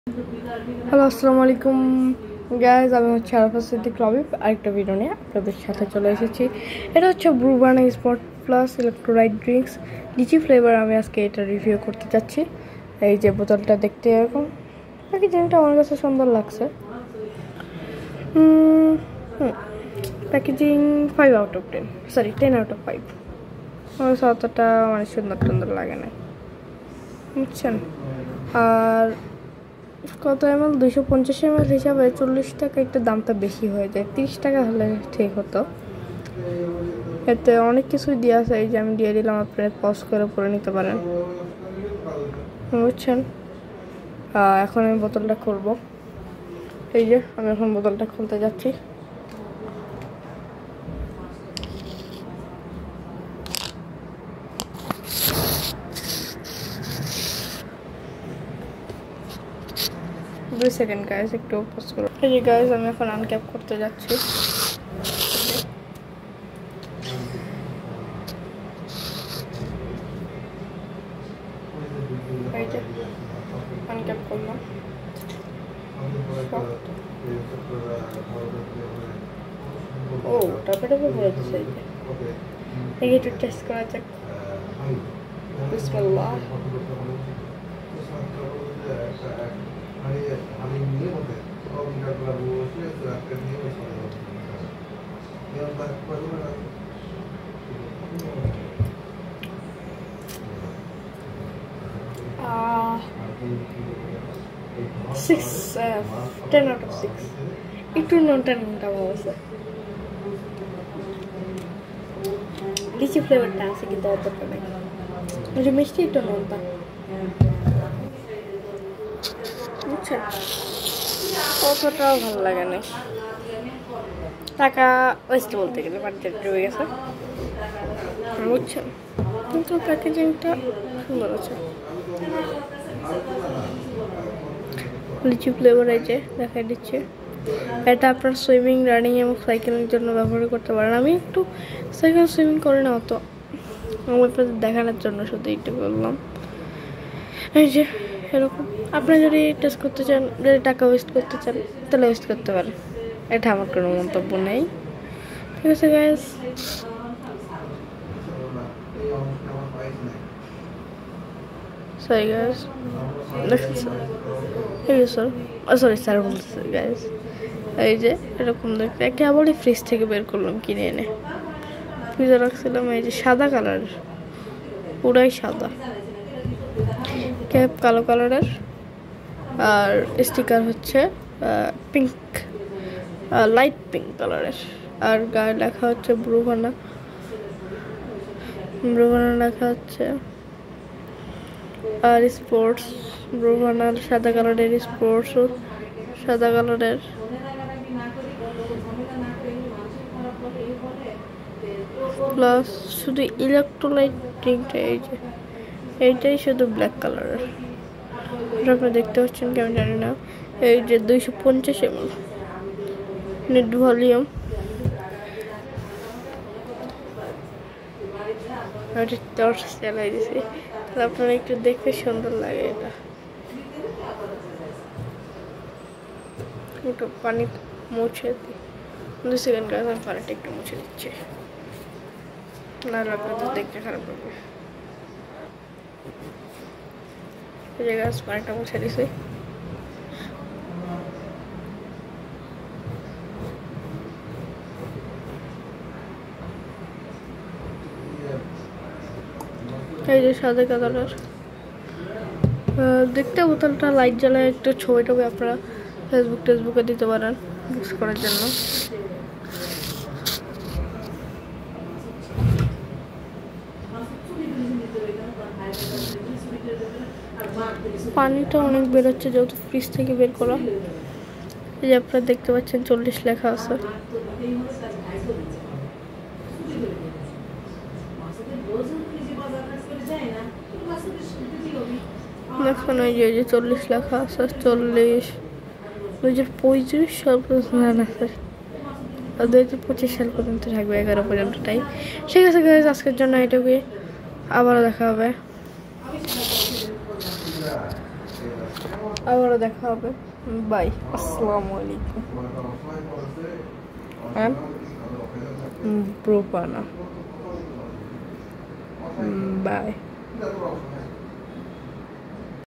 Hello, আসসালামু আলাইকুম guys. আমি হচ্ছে আরাফাত সিদ্দিক রবি। আরেকটা ভিডিও নিয়ে আপনাদের সাথে চলে এসেছি। এটা হচ্ছে ব্রুবানা স্পট প্লাস ইলেকট্রোলাইট ড্রিঙ্কস লিচি ফ্লেভার। আমি আজকে এটা রিভিউ করতে চাচ্ছি। এই যে বোতলটা দেখতে এরকম, প্যাকেজিংটা আমার কাছে সুন্দর লাগছে। Packaging 5 out of 10, sorry 10 out of 5। আমার কাছে অতটা মানে সুন্দর লাগে না, বুঝছেন। আর কত ml, 250 ml হিসাবে 40 টাকা একটু দামটা বেশি হয়ে যায়। 30 টাকা হলে ঠিক হতো। এতে অনেক কিছুই দেওয়া আছে, এই যে আমি দিয়ে দিলাম, আপনারা পজ করে পরে নিতে পারেন, বুঝছেন। এখন আমি বোতলটা খুলবো। এই যে আমি এখন বোতলটা খুলতে যাচ্ছি। দুই সেকেন্ড গাইজ, একটু পজ করো। এই যে গাইজ আমি এখন আনক্যাপ করতে যাচ্ছি। এই যে আনক্যাপ করলাম। ও টাপে ভরে দিচ্ছে। এই যে একটু টেস্ট করা যাক। বিসমিল্লাহ। Six, 10 out of 6. একটু ননটা ভালো আছে। লিচি ফ্লেভারটা আছে কিন্তু অতটা নাই, ওই যে মিষ্টি একটু ননটা, বুঝছেন। অতটাও ভালো লাগে না, টাকা ওয়েস্ট বলতে গেলে বাড়িতে ডুবে গেছে, বুঝছেন। কিন্তু প্যাকেজিংটা সুন্দর আছে। লিচি ফ্লেভার এই যে দেখাই দিচ্ছে। এটা আপনার সুইমিং, রানিং এবং সাইকেলের জন্য ব্যবহার করতে পারেন। আমি একটু সাইকেল সুইমিং করি না অত, আমার আপনাদের দেখানোর জন্য শুধু একটু বললাম। এই যে এরকম, আপনি যদি টেস্ট করতে চান, যদি টাকা ওয়েস্ট করতে চান তাহলে ওয়েস্ট করতে পারেন, এটা আমার কোনো মন্তব্য নেই। ঠিক আছে গাইস, সরি গাইস, দেখুন স্যার, এই যে স্যার, সরি স্যার বলতেছে গাইস। এই যে এরকম দেখতে কেবলই ফ্রিজ থেকে বের করলাম কিনে এনে, ফ্রিজে রাখছিলাম। এই যে সাদা কালার, পুরাই সাদা, ক্যাপ কালো কালারের, আর স্টিকার হচ্ছে পিঙ্ক, লাইট পিঙ্ক কালারের, আর গায়ে লেখা হচ্ছে ব্রুবানা লেখা হচ্ছে। আর স্পোর্টস, ব্রুবানার সাদা কালারের, স্পোর্টস সাদা কালারের, প্লাস শুধু ইলেকট্রোলাইট ড্রিঙ্কটা এই যে এইটাই শুধু ব্ল্যাক কালারের, আপনারা দেখতে পাচ্ছেন কি আমি জানি না। এই যে 250 ml নেট ভলিউম, চালাই দিছি, তাহলে আপনারা একটু দেখতে সুন্দর লাগে। এটা একটু পানি মুছে দিই, 2 সেকেন্ড গাছ, আমি পানিটা একটু মুছে দিচ্ছি, নাহলে আপনাদের দেখতে খারাপ লাগবে। এই যে গাছ পানিটা মুছে দিছি। এই যে সাদা কালারের, দেখতে বোতলটা লাইট জ্বালায় একটু ছবি টবি আপনারা ফেসবুকে দিতে পারেন ইউজ করার জন্য। পানিটা অনেক বেরোচ্ছে যেহেতু ফ্রিজ থেকে বের করা। এই যে আপনারা দেখতে পাচ্ছেন 40 লেখা আছে। এখন ওই যে 40 লেখা আছে, 40, 2025 সাল পর্যন্ত, না স্যার 2025 সাল পর্যন্ত থাকবে, 11 পর্যন্ত টাইম। ঠিক আছে গাইজ, আজকের জন্য এটুকুই, আবারও দেখা হবে। আবারও দেখা হবে। বাই, আসসালামু আলাইকুম। and Propana. Bye.